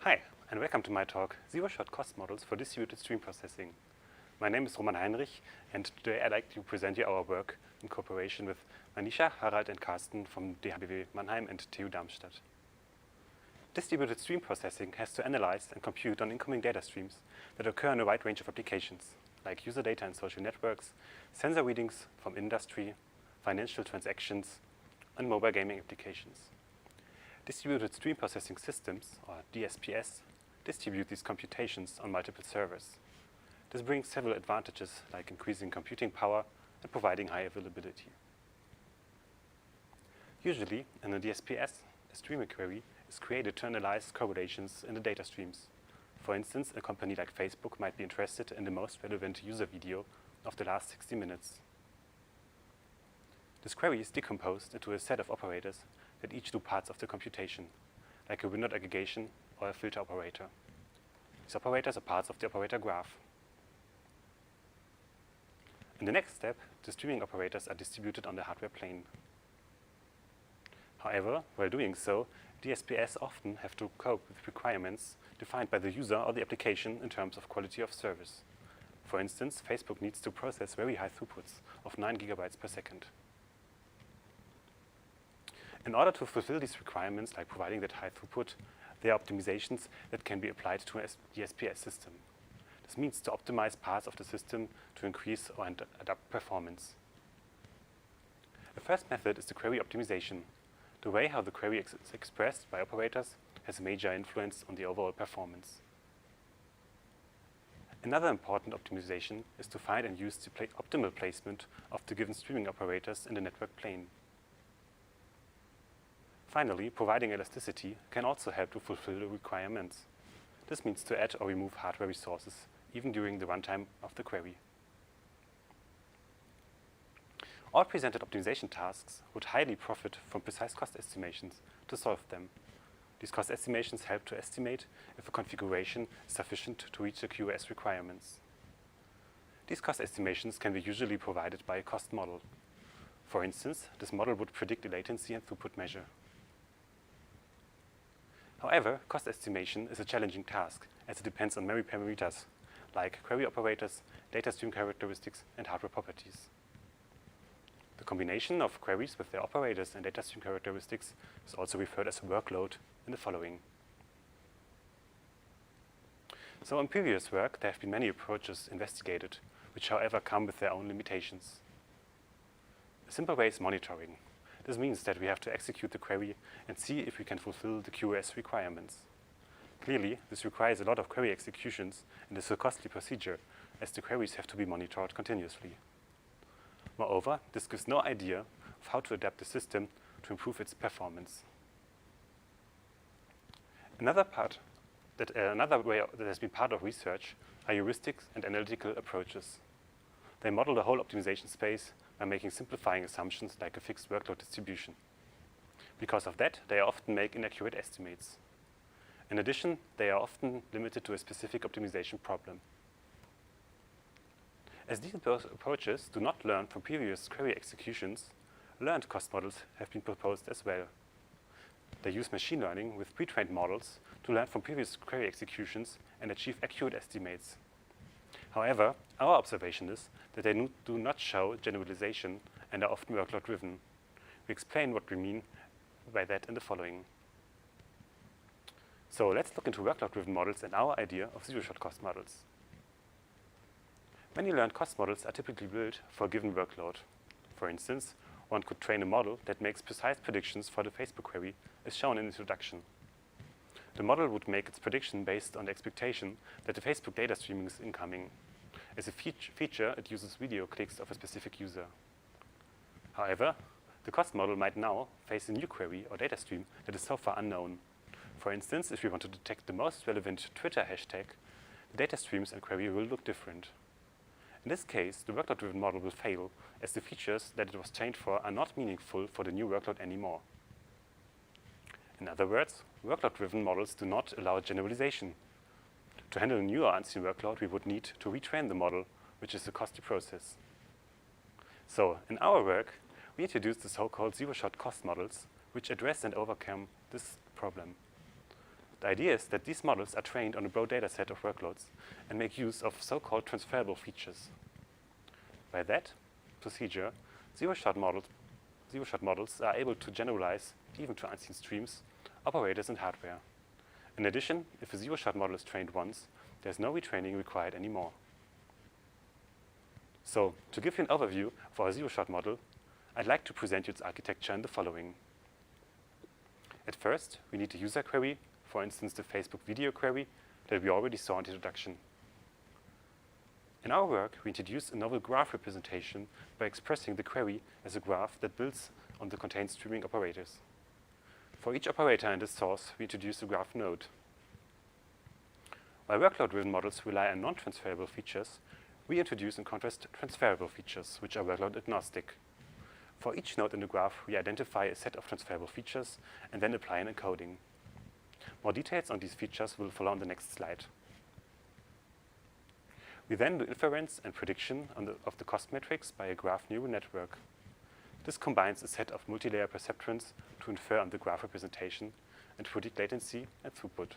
Hi, and welcome to my talk, Zero-Shot Cost Models for Distributed Stream Processing. My name is Heinrich, and today I'd like to present you our work in cooperation with Manisha, Harald, and Carsten from DHBW Mannheim and TU Darmstadt. Distributed stream processing has to analyze and compute on incoming data streams that occur in a wide range of applications, like user data in social networks, sensor readings from industry, financial transactions, and mobile gaming applications. Distributed stream processing systems, or DSPS, distribute these computations on multiple servers. This brings several advantages, like increasing computing power and providing high availability. Usually, in a DSPS, a streaming query is created to analyze correlations in the data streams. For instance, a company like Facebook might be interested in the most relevant user video of the last 60 minutes. This query is decomposed into a set of operators that each do parts of the computation, like a window aggregation or a filter operator. These operators are parts of the operator graph. In the next step, the streaming operators are distributed on the hardware plane. However, while doing so, DSPS often have to cope with requirements defined by the user or the application in terms of quality of service. For instance, Facebook needs to process very high throughputs of 9 gigabytes per second. In order to fulfill these requirements, like providing that high throughput, there are optimizations that can be applied to a DSPS system. This means to optimize parts of the system to increase or adapt performance. The first method is the query optimization. The way how the query is expressed by operators has a major influence on the overall performance. Another important optimization is to find and use the optimal placement of the given streaming operators in the network plane. Finally, providing elasticity can also help to fulfill the requirements. This means to add or remove hardware resources, even during the runtime of the query. All presented optimization tasks would highly profit from precise cost estimations to solve them. These cost estimations help to estimate if a configuration is sufficient to reach the QoS requirements. These cost estimations can be usually provided by a cost model. For instance, this model would predict the latency and throughput measure. However, cost estimation is a challenging task, as it depends on many parameters, like query operators, data stream characteristics, and hardware properties. The combination of queries with their operators and data stream characteristics is also referred as workload in the following. So in previous work, there have been many approaches investigated, which however come with their own limitations. A simple way is monitoring. This means that we have to execute the query and see if we can fulfill the QoS requirements. Clearly, this requires a lot of query executions and is a costly procedure, as the queries have to be monitored continuously. Moreover, this gives no idea of how to adapt the system to improve its performance. Another way that has been part of research are heuristics and analytical approaches. They model the whole optimization space by making simplifying assumptions like a fixed workload distribution. Because of that, they often make inaccurate estimates. In addition, they are often limited to a specific optimization problem. As these approaches do not learn from previous query executions, learned cost models have been proposed as well. They use machine learning with pre-trained models to learn from previous query executions and achieve accurate estimates. However, our observation is that they do not show generalization and are often workload-driven. We explain what we mean by that in the following. So let's look into workload-driven models and our idea of zero-shot cost models. Many learned cost models are typically built for a given workload. For instance, one could train a model that makes precise predictions for the Facebook query, as shown in the introduction. The model would make its prediction based on the expectation that the Facebook data streaming is incoming. As a feature, it uses video clicks of a specific user. However, the cost model might now face a new query or data stream that is so far unknown. For instance, if we want to detect the most relevant Twitter hashtag, the data streams and query will look different. In this case, the workload-driven model will fail, as the features that it was trained for are not meaningful for the new workload anymore. In other words, workload-driven models do not allow generalization. To handle a new or unseen workload, we would need to retrain the model, which is a costly process. So, in our work, we introduced the so-called zero-shot cost models, which address and overcome this problem. The idea is that these models are trained on a broad dataset of workloads and make use of so-called transferable features. By that procedure, zero-shot models are able to generalize, even to unseen streams, operators and hardware. In addition, if a zero-shot model is trained once, there's no retraining required anymore. So, to give you an overview of our zero-shot model, I'd like to present you its architecture in the following. At first, we need a user query, for instance the Facebook video query that we already saw in the introduction. In our work, we introduced a novel graph representation by expressing the query as a graph that builds on the contained streaming operators. For each operator in this source, we introduce a graph node. While workload-driven models rely on non-transferable features, we introduce in contrast transferable features, which are workload agnostic. For each node in the graph, we identify a set of transferable features and then apply an encoding. More details on these features will follow on the next slide. We then do inference and prediction of the cost matrix by a graph neural network. This combines a set of multi-layer perceptrons to infer on the graph representation and predict latency and throughput.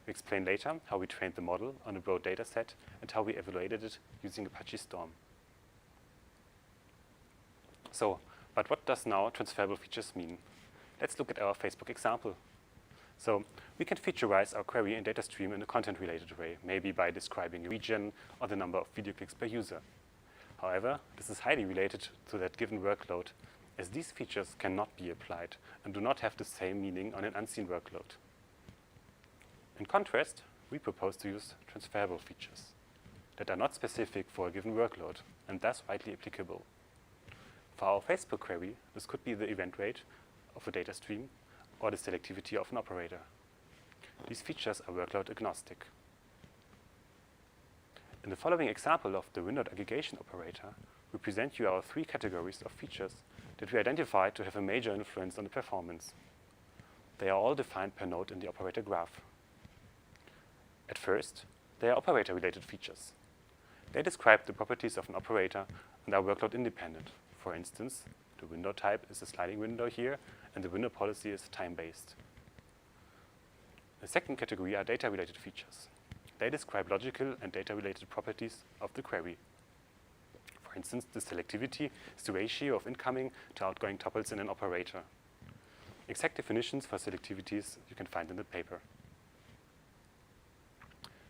We explain later how we trained the model on a broad dataset and how we evaluated it using Apache Storm. But what does now transferable features mean? Let's look at our Facebook example. So we can featureize our query and data stream in a content-related way, maybe by describing a region or the number of video clicks per user. However, this is highly related to that given workload, as these features cannot be applied and do not have the same meaning on an unseen workload. In contrast, we propose to use transferable features that are not specific for a given workload and thus widely applicable. For our Facebook query, this could be the event rate of a data stream or the selectivity of an operator. These features are workload agnostic. In the following example of the window aggregation operator, we present you our three categories of features that we identified to have a major influence on the performance. They are all defined per node in the operator graph. At first, they are operator-related features. They describe the properties of an operator and are workload independent. For instance, the window type is a sliding window here, and the window policy is time-based. The second category are data-related features. They describe logical and data-related properties of the query. For instance, the selectivity is the ratio of incoming to outgoing tuples in an operator. Exact definitions for selectivities you can find in the paper.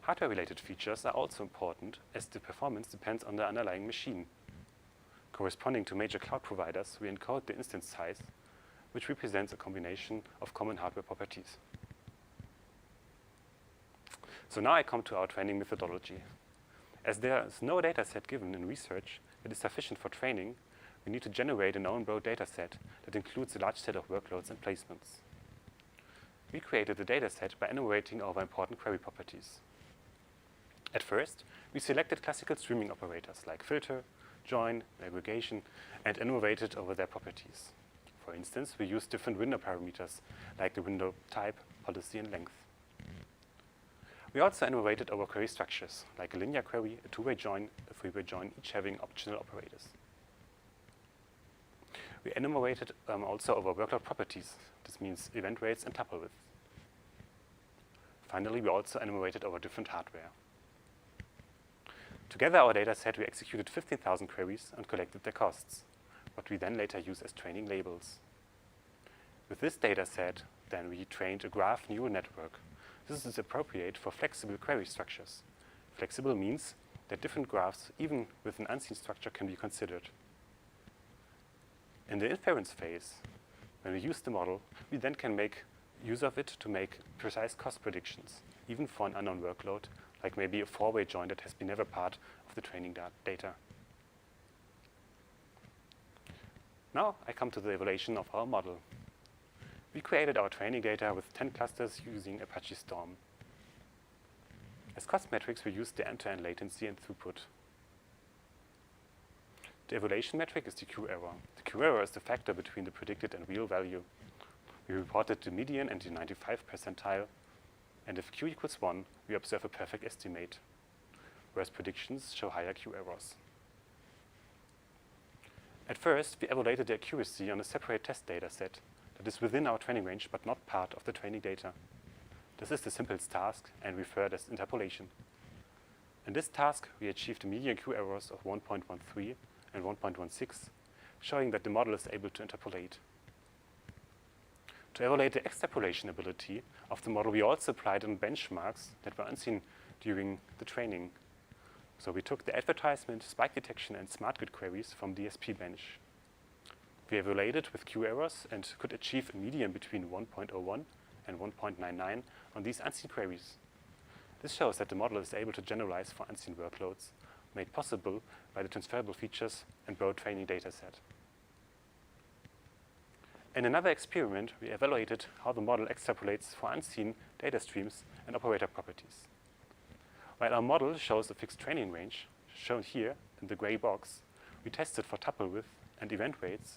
Hardware-related features are also important, as the performance depends on the underlying machine. Corresponding to major cloud providers, we encode the instance size, which represents a combination of common hardware properties. So now I come to our training methodology. As there is no data set given in research that is sufficient for training, we need to generate a known broad data set that includes a large set of workloads and placements. We created the data set by enumerating our important query properties. At first, we selected classical streaming operators like filter, join, aggregation, and enumerated over their properties. For instance, we used different window parameters like the window type, policy, and length. We also enumerated our query structures, like a linear query, a two-way join, a three-way join, each having optional operators. We enumerated also our workload properties. This means event rates and tuple width. Finally, we also enumerated our different hardware. Together, our data set, we executed 15,000 queries and collected their costs, what we then later use as training labels. With this data set, then we trained a graph neural network. This is appropriate for flexible query structures. Flexible means that different graphs, even with an unseen structure, can be considered. In the inference phase, when we use the model, we then can make use of it to make precise cost predictions, even for an unknown workload, like maybe a four-way join that has been never part of the training data. Now I come to the evaluation of our model. We created our training data with 10 clusters using Apache Storm. As cost metrics, we used the end-to-end latency and throughput. The evaluation metric is the Q error. The Q error is the factor between the predicted and real value. We reported the median and the 95th percentile, and if Q equals 1, we observe a perfect estimate, whereas predictions show higher Q errors. At first, we evaluated the accuracy on a separate test data set that is within our training range but not part of the training data. This is the simplest task and referred as interpolation. In this task, we achieved median Q errors of 1.13 and 1.16, showing that the model is able to interpolate. To evaluate the extrapolation ability of the model, we also applied on benchmarks that were unseen during the training. So we took the advertisement, spike detection, and smart grid queries from DSP bench. We evaluated with Q errors and could achieve a median between 1.01 and 1.99 on these unseen queries. This shows that the model is able to generalize for unseen workloads, made possible by the transferable features and broad training dataset. In another experiment, we evaluated how the model extrapolates for unseen data streams and operator properties. While our model shows a fixed training range, shown here in the gray box, we tested for tuple width and event weights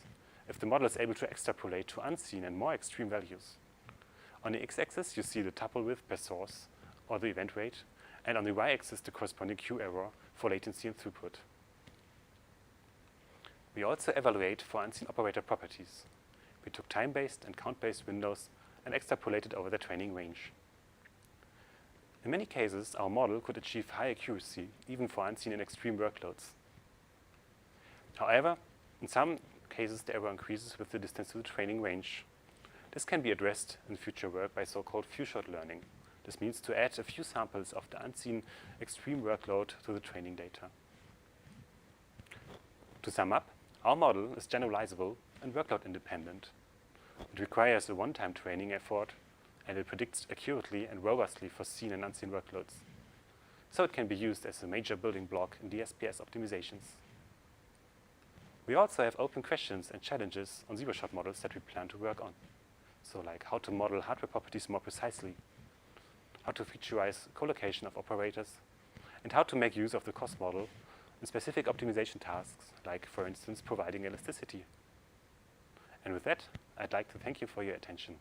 if the model is able to extrapolate to unseen and more extreme values. On the x-axis, you see the tuple width per source, or the event weight, and on the y-axis, the corresponding Q error for latency and throughput. We also evaluate for unseen operator properties. We took time-based and count-based windows and extrapolated over the training range. In many cases, our model could achieve high accuracy, even for unseen and extreme workloads. However, in some cases, the error increases with the distance to the training range. This can be addressed in future work by so-called few-shot learning. This means to add a few samples of the unseen extreme workload to the training data. To sum up, our model is generalizable and workload independent. It requires a one-time training effort, and it predicts accurately and robustly for seen and unseen workloads. So it can be used as a major building block in DSPS optimizations. We also have open questions and challenges on zero-shot models that we plan to work on. So like how to model hardware properties more precisely, how to featureize collocation of operators, and how to make use of the cost model in specific optimization tasks, like, for instance, providing elasticity. And with that, I'd like to thank you for your attention.